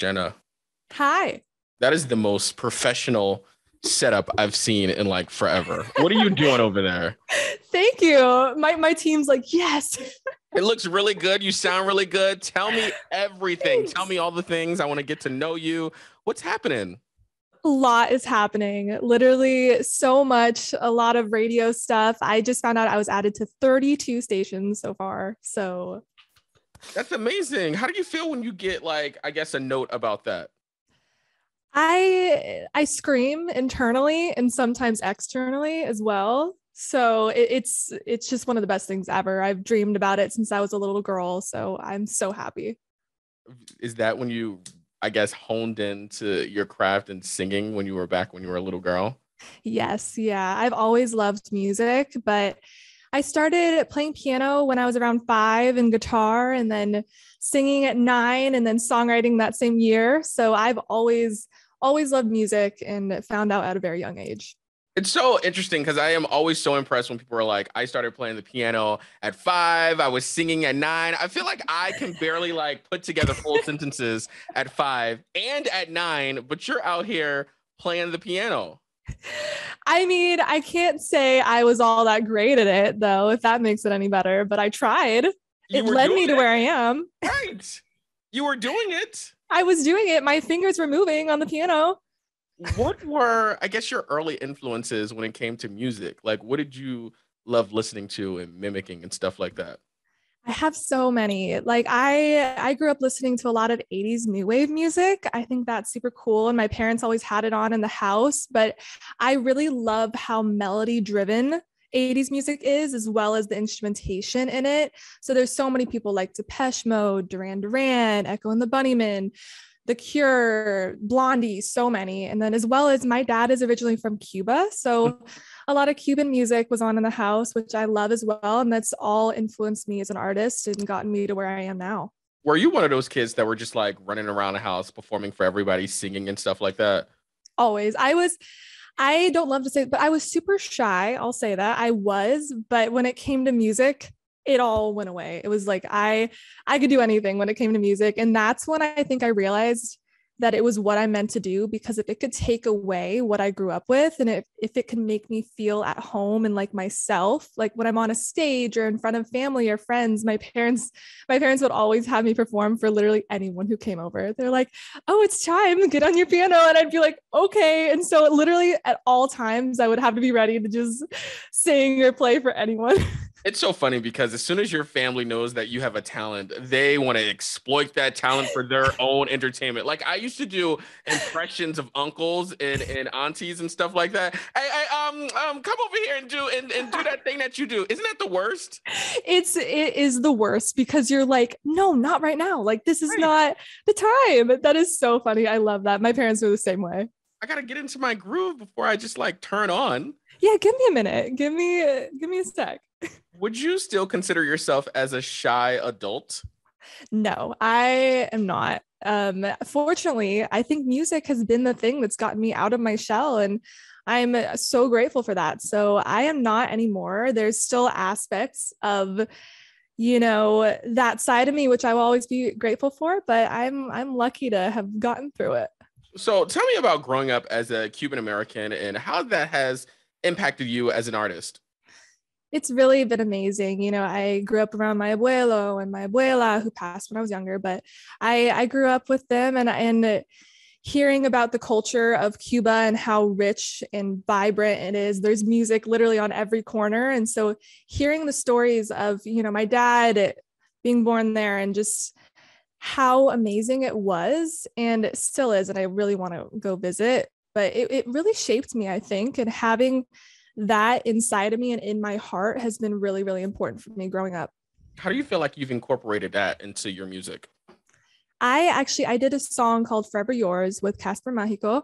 Jenna, Hi. that is the most professional setup I've seen in like forever. What are you doing over there? Thank you. My team's like, yes. It looks really good. You sound really good. Tell me everything. Tell Thanks. me all the things. I want to get to know you. What's happening? A lot is happening. Literally so much, a lot of radio stuff. I just found out I was added to 32 stations so far. So That's amazing. How do you feel when you get like, I guess, a note about that? I scream internally and sometimes externally as well. So it's just one of the best things ever. I've dreamed about it since I was a little girl. So I'm so happy. Is that when you, I guess, honed into your craft and singing when you were back when you were a little girl? Yes, yeah. I've always loved music, but I started playing piano when I was around 5 and guitar, and then singing at 9, and then songwriting that same year. So I've always loved music and found out at a very young age. It's so interesting because I am always so impressed when people are like, I started playing the piano at 5, I was singing at 9. I feel like I can barely like put together full sentences at 5 and at 9, but you're out here playing the piano. I mean, I can't say I was all that great at it though, if that makes it any better, but I tried. You It were led doing me to it, where I am. right? You were doing it. I was doing it. My fingers were moving on the piano. What were, I guess, your early influences when it came to music? Like, what did you love listening to and mimicking and stuff like that? I have so many. Like I grew up listening to a lot of 80s new wave music. I think that's super cool and my parents always had it on in the house, but I really love how melody driven 80s music is as well as the instrumentation in it. So there's so many people like Depeche Mode, Duran Duran, Echo and the Bunnymen, The Cure, Blondie, so many. And then as well as my dad is originally from Cuba, so a lot of Cuban music was on in the house, which I love as well. And that's all influenced me as an artist and gotten me to where I am now. Were you one of those kids that were just like running around the house performing for everybody, singing and stuff like that? Always. I don't love to say it, but I was super shy. I'll say that. I was, but when it came to music, it all went away. It was like I could do anything when it came to music. And that's when I think I realized that it was what I meant to do, because if it could take away what I grew up with and if it could make me feel at home and like myself, like when I'm on a stage or in front of family or friends, my parents would always have me perform for literally anyone who came over. They're like, "Oh, it's time, get on your piano." And I'd be like, "Okay." And so literally at all times I would have to be ready to just sing or play for anyone. It's so funny because as soon as your family knows that you have a talent, they want to exploit that talent for their own entertainment. Like I used to do impressions of uncles and aunties and stuff like that. Hey, come over here and do that thing that you do. Isn't that the worst? It is the worst because you're like, "No, not right now. Like this is Right. not the time." That is so funny. I love that. My parents were the same way. I gotta get into my groove before I just like turn on. Yeah, give me a minute. Give me a sec. Would you still consider yourself as a shy adult? No, I am not. Fortunately, I think music has been the thing that's gotten me out of my shell, and I'm so grateful for that. So I am not anymore. There's still aspects of that side of me which I will always be grateful for, but I'm lucky to have gotten through it. So tell me about growing up as a Cuban American and how that has impacted you as an artist. It's really been amazing. I grew up around my abuelo and my abuela who passed when I was younger, but I grew up with them, and hearing about the culture of Cuba and how rich and vibrant it is. There's music literally on every corner. And so hearing the stories of, my dad being born there and just how amazing it was and it still is. And I really want to go visit, but it really shaped me, I think. And having that inside of me and in my heart has been really, really important for me growing up. How do you feel like you've incorporated that into your music? I did a song called Forever Yours with Casper Mágico,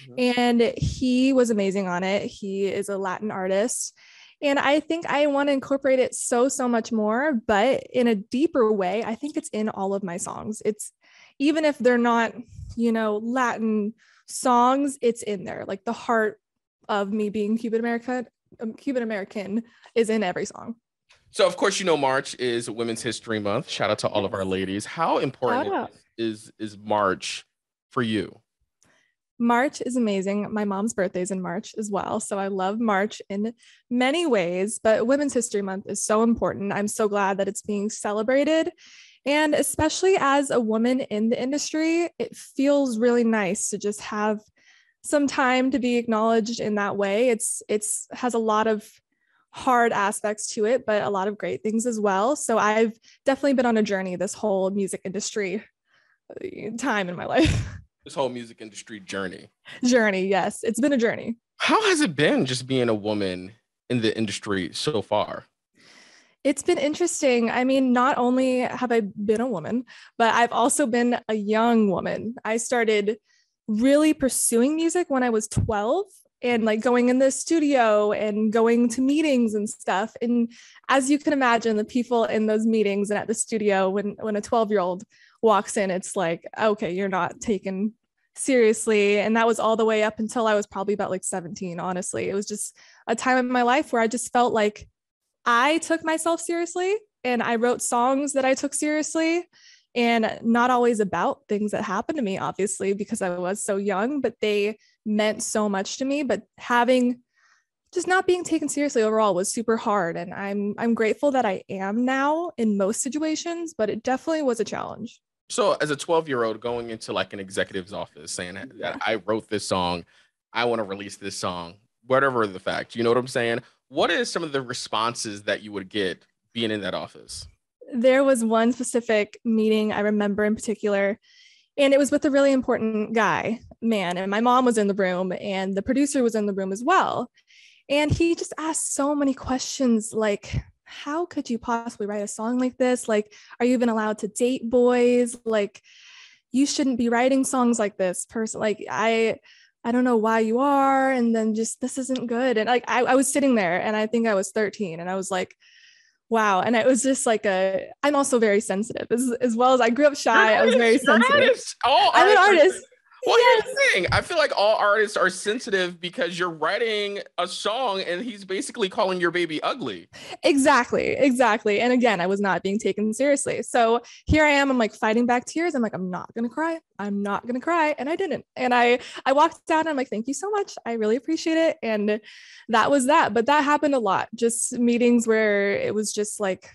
Mhm. and he was amazing on it. He is a Latin artist. And I think I want to incorporate it so much more, but in a deeper way. I think it's in all of my songs. It's even if they're not, Latin songs, it's in there. Like the heart of me being Cuban American is in every song. So, of course, March is Women's History Month. Shout out to all of our Yes. ladies. How Shout important out. is March for you? March is amazing. My mom's birthday is in March as well. So I love March in many ways, but Women's History Month is so important. I'm so glad that it's being celebrated. And especially as a woman in the industry, it feels really nice to just have some time to be acknowledged in that way. It's has a lot of hard aspects to it, but a lot of great things as well. So I've definitely been on a journey this whole music industry time in my life. This whole music industry journey. Journey, yes, it's been a journey. How has it been just being a woman in the industry so far? It's been interesting. I mean, not only have I been a woman, but I've also been a young woman. I started really pursuing music when I was 12 and like going in the studio and going to meetings and stuff. And as you can imagine, the people in those meetings and at the studio, when a 12-year-old walks in, it's like, okay, you're not taken seriously. And that was all the way up until I was probably about like 17, honestly. It was just a time in my life where I just felt like I took myself seriously and I wrote songs that I took seriously, and not always about things that happened to me, obviously, because I was so young, but they meant so much to me. But having just not being taken seriously overall was super hard. And I'm grateful that I am now in most situations, but it definitely was a challenge. So as a 12-year-old going into like an executive's office saying Yeah. that I wrote this song, I want to release this song, whatever the fact, you know what I'm saying? What is some of the responses that you would get being in that office? There was one specific meeting I remember in particular, and it was with a really important man. And my mom was in the room, and the producer was in the room as well. And he just asked so many questions like, how could you possibly write a song like this? Like, are you even allowed to date boys? Like, you shouldn't be writing songs like this person. Like, I don't know why you are. And then just, this isn't good. And like, I was sitting there and I think I was 13 and I was like, wow. And it was just like I'm also very sensitive as well as I grew up You're an shy. I was very artist. You're an sensitive. artist. All I'm an artists are. artist. Well, here's Yes. the thing. I feel like all artists are sensitive because you're writing a song and he's basically calling your baby ugly. Exactly. And again, I was not being taken seriously. So here I am, I'm like fighting back tears. I'm like, I'm not gonna cry. I'm not gonna cry. And I didn't. And I walked down and I'm like, thank you so much. I really appreciate it. And that was that. But that happened a lot. Just meetings where it was just like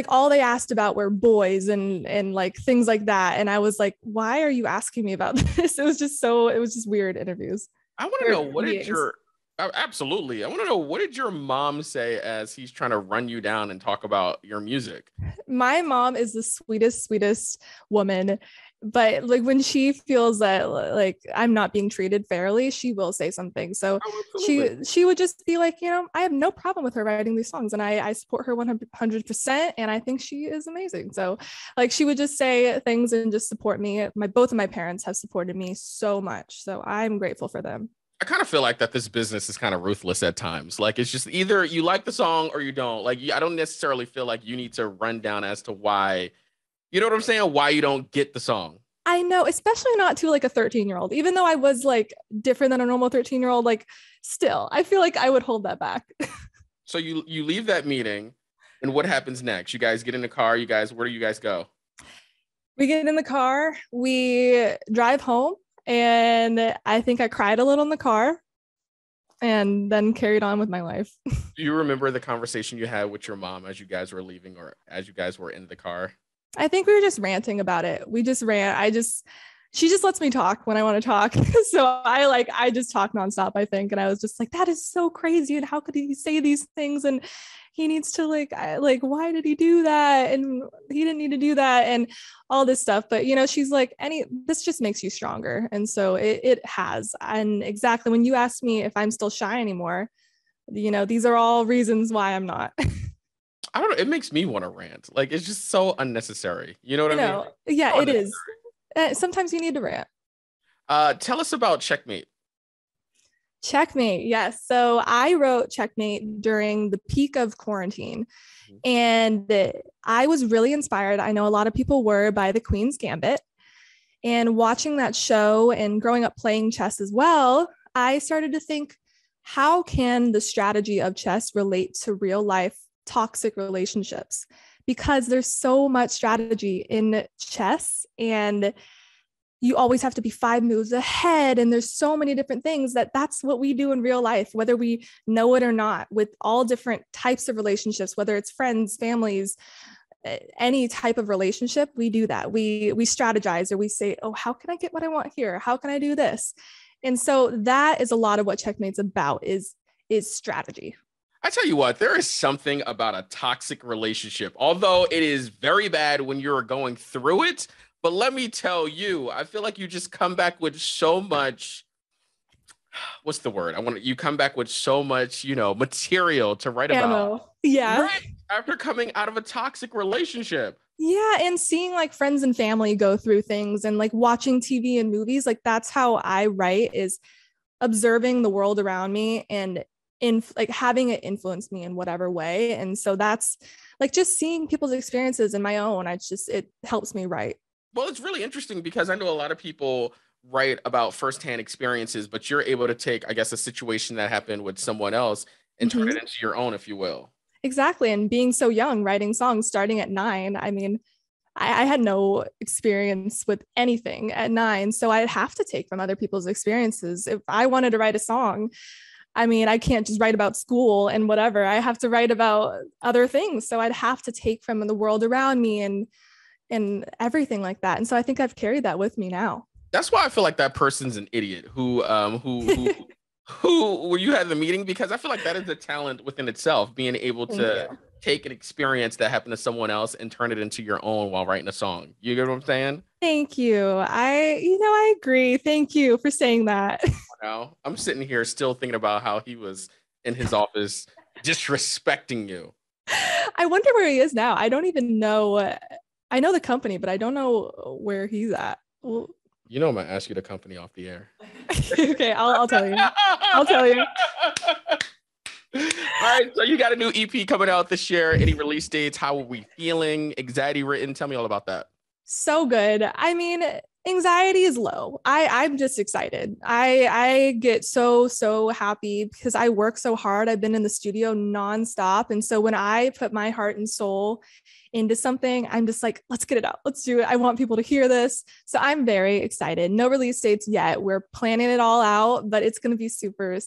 all they asked about were boys and like things like that. And I was like, why are you asking me about this? It was just weird interviews. I want to Or know what did meetings. your absolutely. I want to know what did your mom say as he's trying to run you down and talk about your music? My mom is the sweetest woman, but like when she feels that like I'm not being treated fairly, she will say something. So Oh, absolutely. she would just be like, I have no problem with her writing these songs, and I support her 100%, and I think she is amazing. So like she would just say things and just support me. Both of my parents have supported me so much, so I'm grateful for them. I kind of feel like that this business is kind of ruthless at times. Like it's just either you like the song or you don't. Like I don't necessarily feel like you need to run down as to why, you know what I'm saying? Why you don't get the song. I know, especially not to like a 13-year-old, even though I was like different than a normal 13-year-old, like still, I feel like I would hold that back. So you leave that meeting, and what happens next? You guys get in the car. You guys, where do you guys go? We get in the car, we drive home, and I think I cried a little in the car and then carried on with my life. Do you remember the conversation you had with your mom as you guys were leaving, or as you guys were in the car? I think we were just ranting about it. We just ran. She just lets me talk when I want to talk. So I just talk nonstop, I think. And I was just like, that is so crazy. And how could he say these things? And he needs to why did he do that? And he didn't need to do that and all this stuff. But, she's like, this just makes you stronger. And so it has. And exactly when you asked me if I'm still shy anymore, these are all reasons why I'm not. I don't know. It makes me want to rant. Like it's just so unnecessary. You know what I mean? Yeah, So it is. Sometimes you need to rant. tell us about Checkmate. Checkmate. Yes. So I wrote Checkmate during the peak of quarantine. Mhm. And I was really inspired. I know a lot of people were by the Queen's Gambit. And watching that show and growing up playing chess as well, I started to think, how can the strategy of chess relate to real life toxic relationships? Because there's so much strategy in chess, and you always have to be 5 moves ahead. And there's so many different things that's what we do in real life, whether we know it or not, with all different types of relationships, whether it's friends, families, any type of relationship. We do that. We strategize, or we say, oh, how can I get what I want here? How can I do this? And so that is a lot of what Checkmate's about, is strategy. I tell you what, there is something about a toxic relationship, although it is very bad when you're going through it. But let me tell you, I feel like you just come back with so much. What's the word? You come back with so much, material to write about. Ammo. Yeah. Right after coming out of a toxic relationship. Yeah. And seeing like friends and family go through things, and like watching TV and movies, like that's how I write, is observing the world around me, and in like having it influence me in whatever way. And so that's like just seeing people's experiences and my own. It helps me write. Well, it's really interesting because I know a lot of people write about firsthand experiences, but you're able to take, I guess, a situation that happened with someone else and turn it into your own, if you will. Exactly. And being so young, writing songs starting at 9, I mean, I had no experience with anything at 9. So I'd have to take from other people's experiences. If I wanted to write a song, I mean, I can't just write about school and whatever. I have to write about other things. So I'd have to take from the world around me and everything like that. And so I think I've carried that with me now. That's why I feel like that person's an idiot who were you had the meeting, because I feel like that is a talent within itself, being able to take an experience that happened to someone else and turn it into your own while writing a song. You get what I'm saying? Thank you. I agree. Thank you for saying that. Now I'm sitting here still thinking about how he was in his office disrespecting you. I wonder where he is now. I don't even know. I know the company, but I don't know where he's at. Well, I'm gonna ask you the company off the air. Okay, I'll tell you. I'll tell you. All right, so you got a new EP coming out this year. Any release dates? How are we feeling? Anxiety written? Tell me all about that. So good. I mean, anxiety is low. I'm just excited. I get so happy because I work so hard. I've been in the studio nonstop. And so when I put my heart and soul into something, I'm just like, let's get it out. Let's do it. I want people to hear this. So I'm very excited. No release dates yet. We're planning it all out, but it's going to be super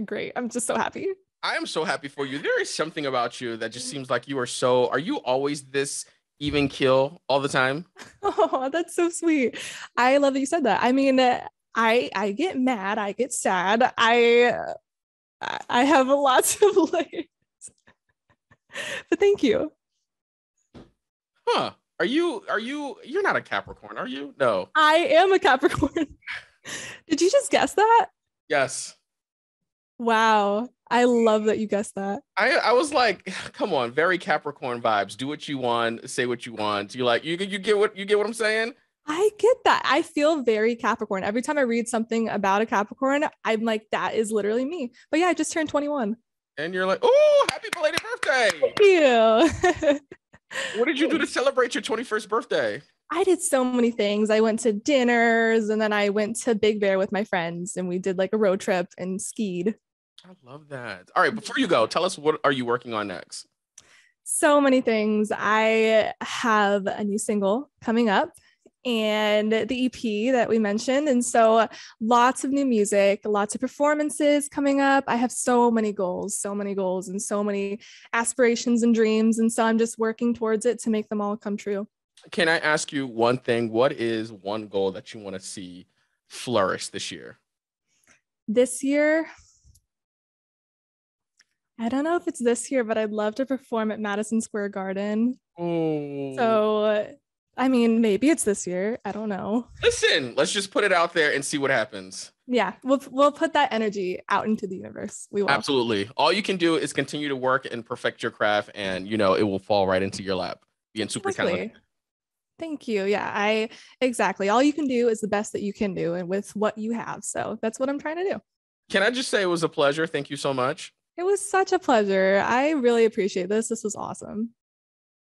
great. I'm just so happy. I am so happy for you. There is something about you that just seems like are you always this even keel all the time? Oh, that's so sweet. I love that you said that. I mean, I get mad, I get sad. I have lots of layers. But thank you. Huh. You're not a Capricorn, are you? No. I am a Capricorn. Did you just guess that? Yes. Wow. I love that you guessed that. I was like, come on, very Capricorn vibes. Do what you want, say what you want. You get what I'm saying? I get that. I feel very Capricorn. Every time I read something about a Capricorn, I'm like, that is literally me. But yeah, I just turned 21. And you're like, oh, happy belated birthday. Thank you. What did you do to celebrate your 21st birthday? I did so many things. I went to dinners, and then I went to Big Bear with my friends, and we did like a road trip and skied. I love that. All right, before you go, tell us, what are you working on next? So many things. I have a new single coming up, and the EP that we mentioned. And so lots of new music, lots of performances coming up. I have so many goals, and so many aspirations and dreams. And so I'm just working towards it to make them all come true. Can I ask you one thing? What is one goal that you want to see flourish this year? This year, I don't know if it's this year, but I'd love to perform at Madison Square Garden. Oh. So, I mean, maybe it's this year. I don't know. Listen, let's just put it out there and see what happens. Yeah, we'll put that energy out into the universe. We will. Absolutely. All you can do is continue to work and perfect your craft, and it will fall right into your lap. Being super talented. Thank you. Yeah, exactly. All you can do is the best that you can do, and with what you have. So that's what I'm trying to do. Can I just say it was a pleasure? Thank you so much. It was such a pleasure. I really appreciate this. This was awesome.